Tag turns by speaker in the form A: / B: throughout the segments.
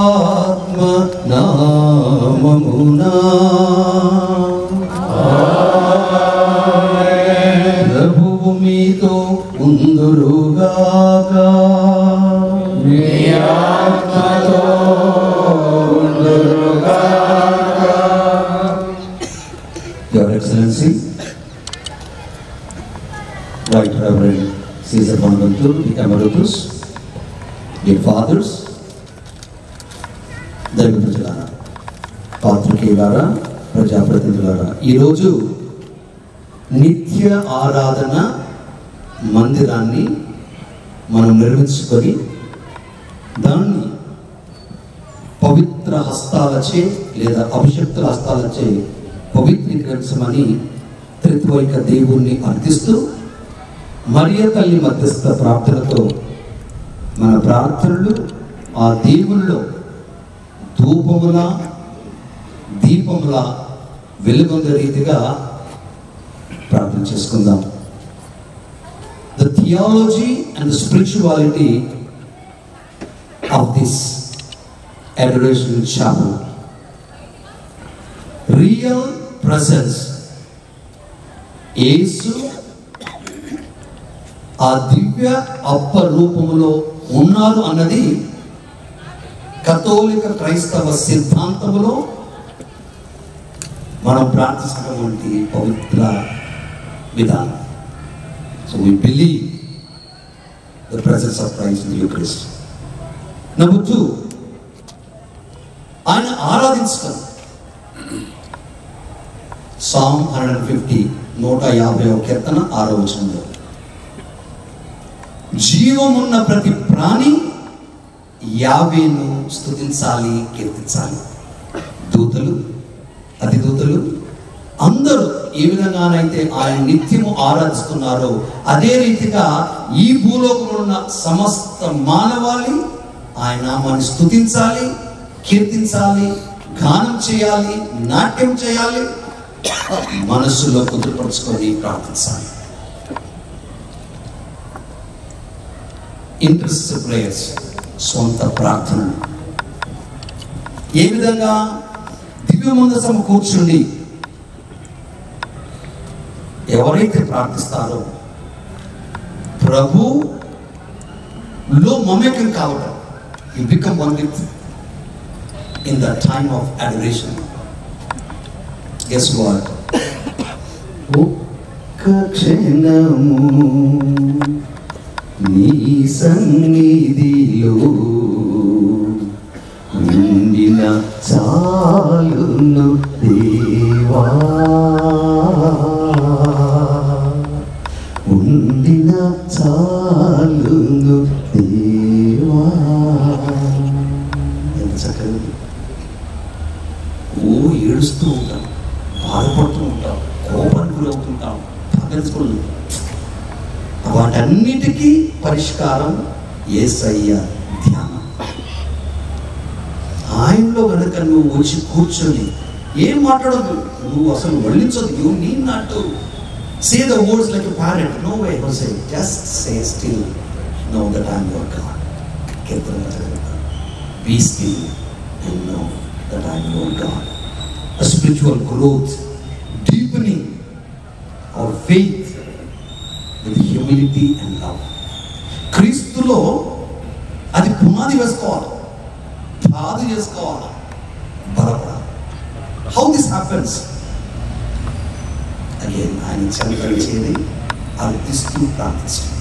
A: ఆత్మ నామమునా ప్రభువు మీతో ఉందురుగాక. మీ ఆత్మతో ఉందురుగాక. Your excellency Right Reverend Caesar Bonaventure Emeritus, dear fathers, దైవ ప్రజలారా, పాత్రికేయులారా, ప్రజాప్రతినిధులారా, ఈరోజు నిత్య ఆరాధన మందిరాన్ని మనం నిర్మించుకొని దాన్ని పవిత్ర హస్తాలచే లేదా అభిషక్తుల హస్తాలచే పవిత్రీకరించమని త్రిత్వైక దేవుణ్ణి అర్థిస్తూ మరియ తల్లి మధ్యస్థ ప్రార్థనతో మన ప్రార్థనలు ఆ దేవుల్లో ధూపముల దీపముల వెలుగొందే రీతిగా ప్రార్థన చేసుకుందాం. The theology and the spirituality of this adoration chapel, real presence, యేసు ఆ దివ్య అప్ప రూపములో ఉన్నారు అన్నది కథోలిక క్రైస్తవ సిద్ధాంతములో మనం ప్రార్థిస్తున్నటువంటి పవిత్ర విధానం. So we believe the presence of Christ in the Eucharist. Number 2, ఆయన ఆరాధించడం. Psalm 150 150వ కీర్తన 6వ వచనంలో జీవమున్న ప్రతి ప్రాణి యావేను స్తుతించాలి, కీర్తించాలి. దూతలు, అతిదూతలు అందరూ ఏ విధంగానైతే ఆయన నిత్యము ఆరాధిస్తున్నారో అదే రీతిగా ఈ భూలోకంలో ఉన్న సమస్త మానవాళి ఆయన నామాన్ని స్తుతించాలి, కీర్తించాలి, గానం చేయాలి, నాట్యం చేయాలి, మనస్సులో కుదురుపరుచుకొని ప్రార్థించాలి. ఇంటర్సెసివ్ ప్రేయర్స్, స్వంత ప్రార్థనలు. ఏ విధంగా? దివ్య మందసము కూర్చుండి ఎవరైతే ప్రార్థిస్తారో ప్రభులో మమేకం కావడం, you become one with in the time of adoration. Guess what? ఒక్క క్షణము నీ సన్నిధిలో ఉండిన చాలును దేవా, ఉండిన చాలును దేవా. ఎంత చక్కగా! ఓ ఏడుస్తూ ఉంటాం, బాధపడుతూ ఉంటాం, కోపానికి గురవుతుంటాం, పగల్చుకుని వాటన్నిటికీ పరిష్కారం యేసయ్య ధ్యానం. ఆయనలో కనుక నువ్వు వచ్చి కూర్చొని ఏం మాట్లాడదు, నువ్వు అసలు వల్లించదు. You need not to say the words like a parent. No way, Jose. Just say still, know that I am your God. Be still and know that I am your God. A spiritual growth, deepening our faith with humility and love. క్రీస్తులో అది పునాది వేసుకోవాలి, పాదు చేసుకోవాలి, బలపడాలి. How this happens? Again, ఆయన చంద్రించేది అర్థిస్తూ ప్రార్థించడం.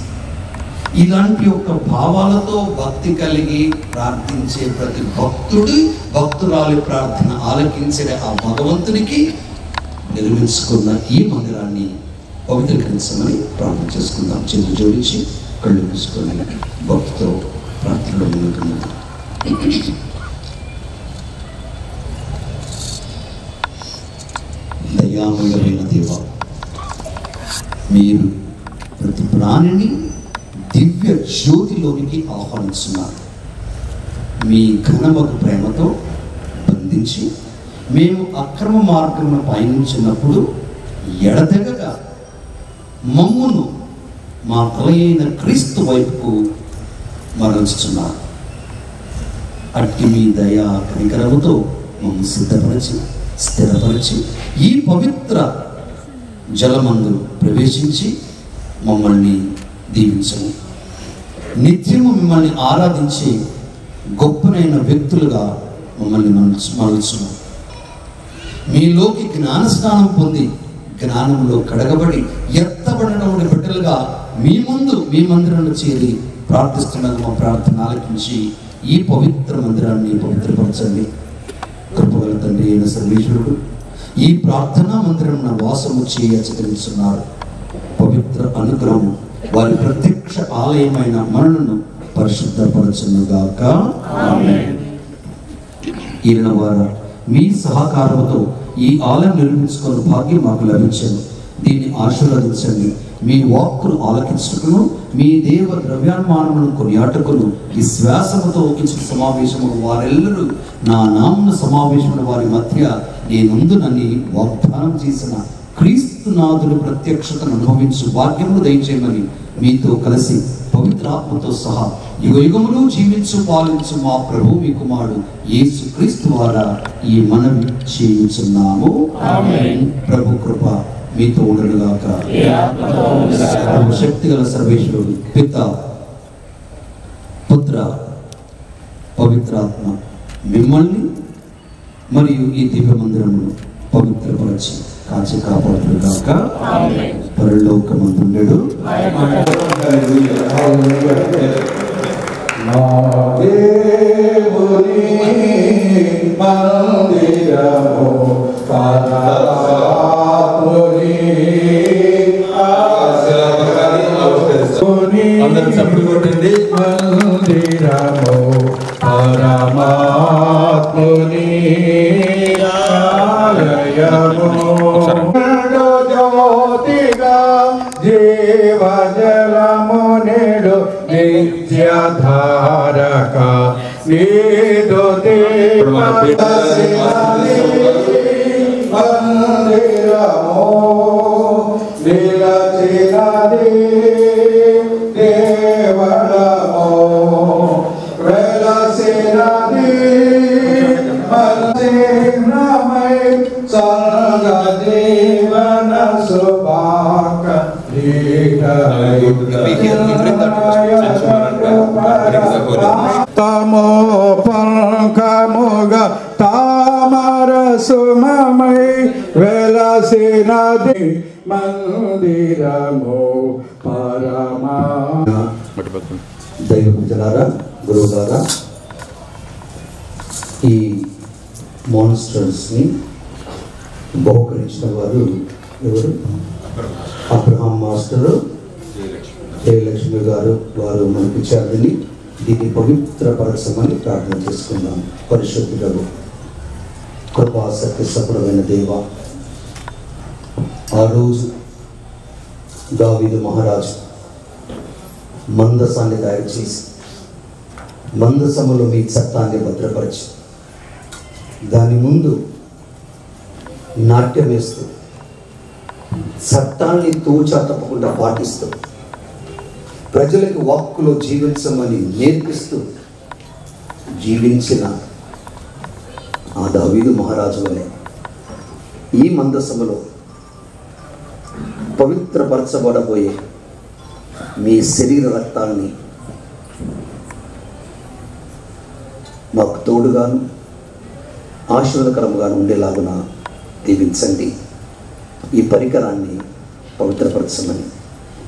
A: ఇలాంటి యొక్క భావాలతో భక్తి కలిగి ప్రార్థించే ప్రతి భక్తురాలి ప్రార్థన ఆలకించే ఆ భగవంతునికి నిర్మించుకున్న ఈ మందిరాన్ని పవిత్రీకరించమని ప్రార్థన చేసుకుందాం. చేతులు జోడించి కళ్ళు మూసుకొని భక్తితో ప్రార్థనలో ముందుకున్నాం. దయామయుడైన దేవా, మీరు ప్రతి ప్రాణిని దివ్య జ్యోతిలోనికి ఆహ్వానిస్తున్నారు. మీ ఘనమగు ప్రేమతో బంధించి మేము అక్రమ మార్గమును పయనించినప్పుడు ఎడతెగగా మమ్మును మా తలైన క్రీస్తు వైపుకు మరల్చుతున్నారు. అట్టి మీ దయా కనికరముతో మమ్మల్ని సిద్ధపరిచి స్థిరపరిచి ఈ పవిత్ర జలమందు ప్రవేశించి మమ్మల్ని దీవించము. నిత్యము మిమ్మల్ని ఆరాధించి గొప్పనైన వ్యక్తులుగా మమ్మల్ని మలచుము. మీలోకి జ్ఞానస్నానం పొంది జ్ఞానంలో కడగబడి ఎత్తబడడం బిడ్డలుగా మీ ముందు మీ మందిరంలో చేరి ప్రార్థిస్తున్న మా ప్రార్థన ఆలకించి ఈ పవిత్ర మందిరాన్ని పవిత్రపరచండి. కృపగల తండ్రి అయిన సర్వేశ్వరుడు ఈ ప్రార్థనా మందిరం వాసము చేయచరించున్నారు. పవిత్ర అనుగ్రహం వారి ప్రత్యక్ష ఆలయమైన మనలను పరిశుద్ధపరచునుగాక. ఆమేన్. ఈయన వారు మీ సహకారంతో ఈ ఆలయం నిర్మించుకున్న భాగ్యం మాకు లభించను. దీన్ని ఆశీర్వదించండి. మీ వాక్కును ఆలకించుటకును మీ దేవ ద్రవ్యాన్మానమును కొనియాటకును ఈ శ్వాసముతో ఇచ్చిన సమావేశము వారెల్లరూ నా నామమున సమావేశమున వారి మధ్య నేనుందునని వాగ్దానం చేసిన క్రీస్తునాథుని ప్రత్యక్షతను అనుభవించు భాగ్యమును దయచేయమని మీతో కలిసి పవిత్రాత్మతో సహా యుగయుగములు జీవించు పాలించు మా ప్రభు మీ కుమారుడు యేసు క్రీస్తు ద్వారా ఈ మనవి చేయుచున్నాము. ఆమేన్. ప్రభు కృప మీతో ఉండడుగాక. శక్తిగల సర్వేశ్వరుడు పిత పుత్ర పవిత్రాత్మ మిమ్మల్ని మరియు ఈ దివ్య మందిరమును పవిత్రపరచి కాచి కాపాడుగాక. పరలోకమందుండెడు
B: నా దేవుని మందిరము
C: అందరూ చప్పుడు కొట్టండి.
B: మందిరము పరమాత్ముని ఆలయము జ్యోతిగా జీవజలము నేడు నిత్యధారక నీదు మందిరము నిలచినది దేవళము వెలసినది సుమమై వెలసినది మందిరము పరమా.
A: దైవ ప్రజలారా, గురువులారా, ఈ మాన్స్టర్స్ని బహుకరించిన వారు ఎవరు? అబ్రహాం మాస్టరు, జయలక్ష్మి గారు. వారు మనకి ఇచ్చారని దీన్ని పవిత్రపరచమని ప్రార్థన చేసుకుందాం. పరిశుద్ధుడు, కృపా సత్య సఫలమైన దేవ, ఆ రోజు దావీదు మహారాజు మందసాన్ని తయారు చేసి మందసములో మీ చట్టాన్ని భద్రపరిచి దాని ముందు నాట్యం వేస్తూ చట్టాన్ని తూచా తప్పకుండా పాటిస్తూ ప్రజలకు వాక్కులో జీవించమని నేర్పిస్తూ జీవించిన ఆ దావీదు మహారాజు వలె ఈ మందసములో పవిత్రపరచబడబోయే మీ శరీర రక్తాన్ని మాకు తోడుగాను ఆశీర్వాదకరముగాను ఉండేలాగున దీవించండి. ఈ పరికరాన్ని పవిత్రపరచమని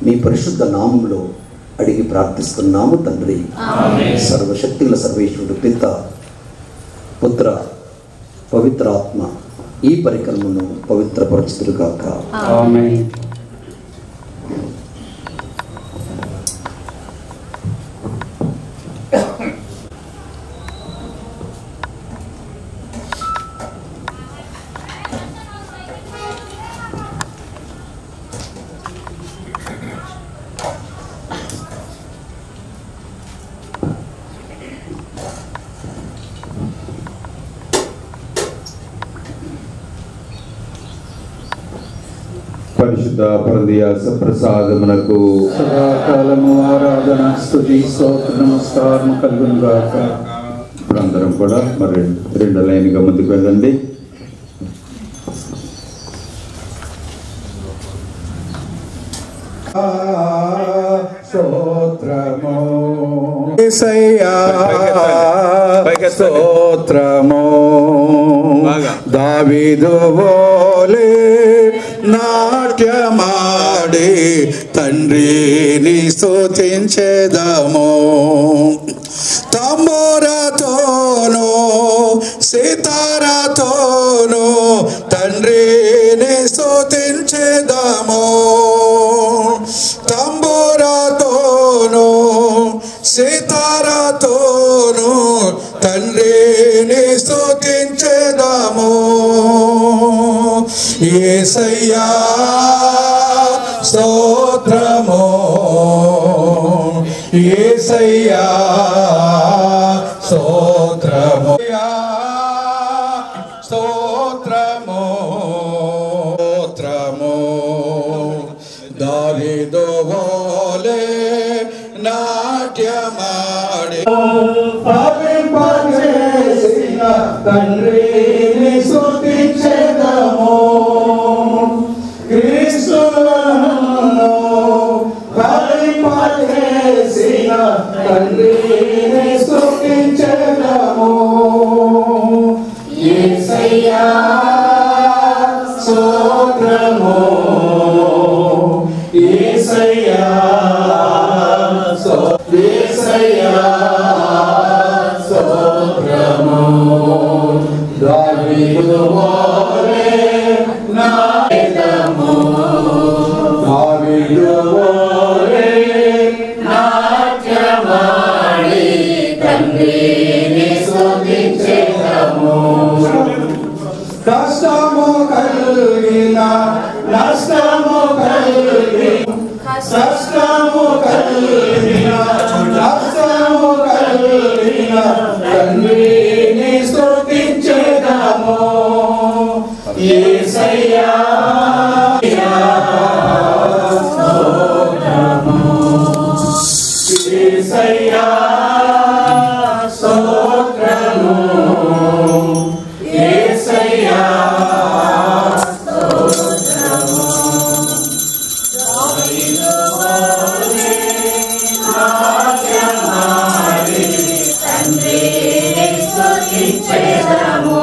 A: మీ పరిశుద్ధ నామంలో అడిగి ప్రార్థిస్తున్నాము తండ్రి. సర్వశక్తుల సర్వేశ్వరుడు పిత, పుత్ర, పవిత్ర ఆత్మ ఈ పరికరమును పవిత్రపరచుదురుగాక.
B: ఆమేన్.
C: పరిశుద్ధ పరదియ సప్రసాదమునకు
B: సదాకాలము ఆరాధన స్తుతి స్తోత్ర నమస్కారం కలుగును గాక.
C: ఇప్పుడు అందరం కూడా మరి రెండు లైన్గా ముందుకు వెళ్ళండి.
B: స్తోత్రము యేసయ్యా, స్తోత్రము దావీదు వోలే నాట్యమాడి తండ్రిని స్తుతించెదము. తంబురతోను సితారతోను తండ్రిని స్తుతించెదము. తంబురతోను సితారతోను తండ్రిని స్తుతించెదము. యేసయ్యా స్తోత్రము, యేసయ్యా స్తోత్రము, స్తోత్రము, స్తోత్రము దావీదు వోలే నాట్యమాడి పాపింపజేసిన తండ్రిని స్తుతించెదము. క్రీస్తును పాపింపజేసిన తండ్రిని స్తుతించెదము. యేసయ్యా స్తోత్రము, యేసయ్యా యేసయ్యా స్తోత్రము దావీదు వోలే నాట్యము. దావీదు వోలే నాట్యమాడి తండ్రిని స్తుతించెదము. కష్టము కలిగిన నష్టము కలిగిన కష్టము కలిగిన నష్టము కలిగిన తండ్రిని స్తుతించెదము. యేసయ్యా స్తోత్రము, యేసయ్యా స్తోత్రము, యేసయ్యా స్తోత్రము. దావీదు వోలే నాట్యమాడి తండ్రిని స్తుతించెదము.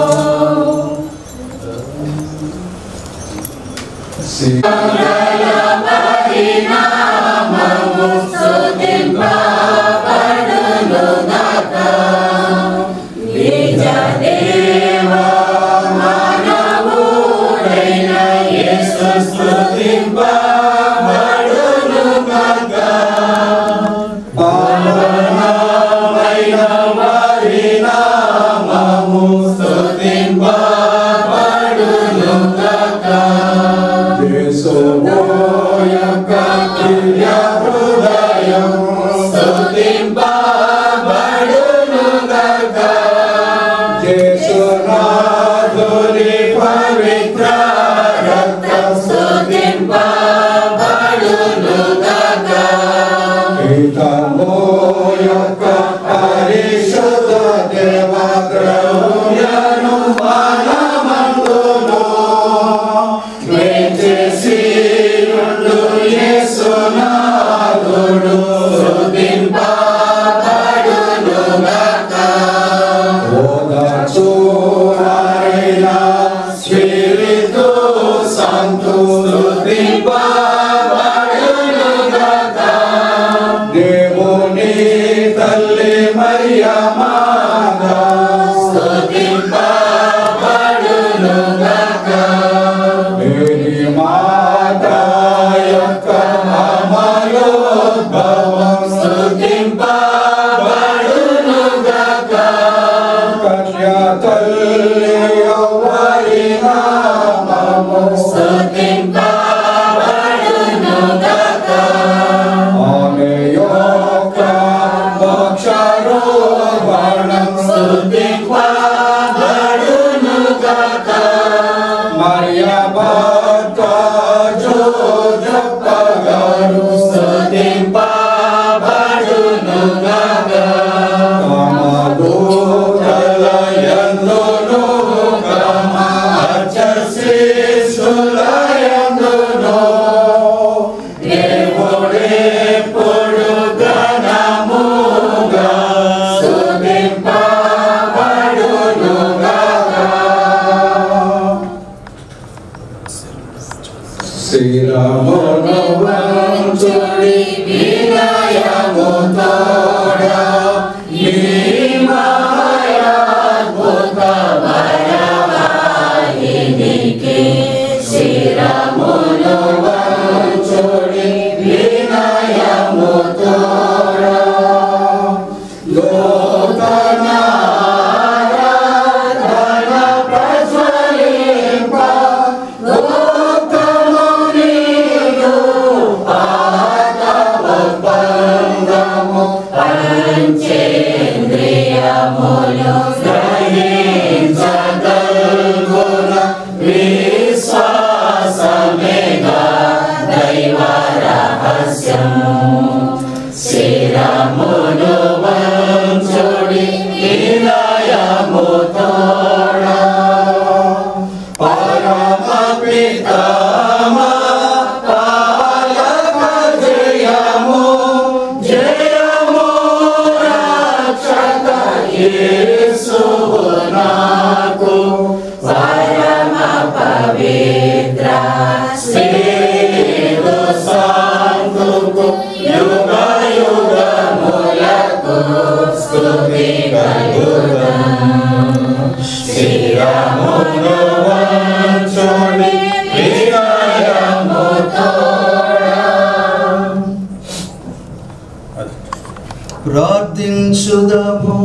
A: ప్రార్థించుదాము.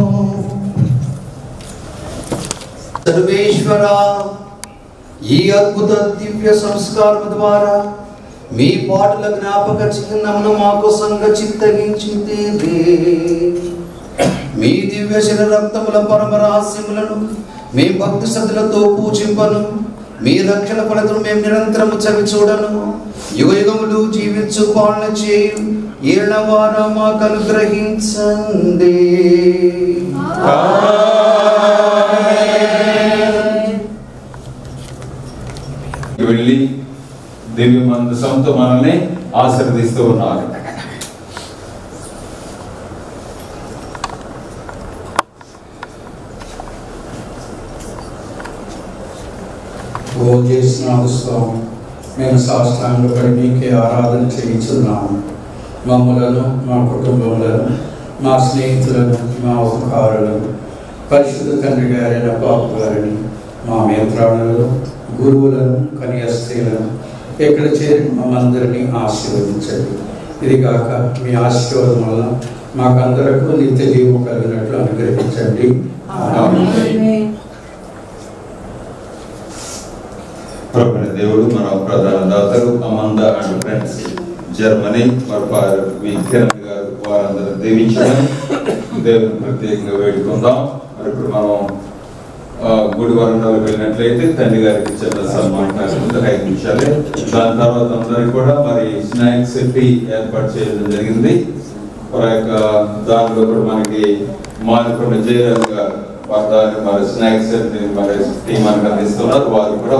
A: సర్వేశ్వరా, ఈ అద్భుత దివ్య సంస్కారం ద్వారా మీ పాటల జ్ఞాపక చిహ్నమును మా కోసంగా చిత్తగించింది. మీ దివ్య శరీర రక్తముల పరమ రహస్యములను మేము భక్తి శ్రద్ధలతో పూజింపను. మీ రక్షణ ఫలతను మేము నిరంతరము చవి చూడను. యుగ యుగములు జీవించు పాలన చేయు ఏళ్ల వారం మాకు అనుగ్రహించండి.
D: వెళ్ళి దివ్య మందసంతో మనల్ని ఆశీర్వదిస్తూ ఉన్నారు.
A: ఓ చేసిన
E: మేము సాష్టాంగపడి మీకే ఆరాధన చేయించున్నాము. మమ్ములను, మా కుటుంబములను, మా స్నేహితులను, మా ఉపకారులను, పరిశుద్ధ తండ్రి గారైన బాబు గారిని, మా మిత్రులను, గురువులను, కన్యాస్త్రీలను ఎక్కడ చేరి మమ్మందరినీ ఆశీర్వదించండి. ఇది కాక మీ ఆశీర్వాదం వల్ల మాకందరకు నిత్య జీవం కలిగినట్లు అనుగ్రహించండి.
D: ప్రభుని దేవుడు మన ప్రధాన దాతలు అమంద అండ్ ఫ్రెండ్స్ జర్మనీ మరి విఖ్యాన్ గారు వారందరూ దీవించడం దేవుని ప్రత్యేకంగా వేడుకుందాం. మరి ఇప్పుడు మనం గుడి వరండాలు వెళ్ళినట్లయితే తండ్రి గారికి చిన్న సన్మానం 5 నిమిషాలే. దాని తర్వాత అందరికి కూడా మరి స్నాక్స్ టీ ఏర్పాటు చేయడం జరిగింది. మరి దానిలో కూడా మనకి మారికొండ జయరాజ్ గారు దాన్ని మరి స్నాక్స్ మరి టీ మనకు అందిస్తున్నారు. వారు కూడా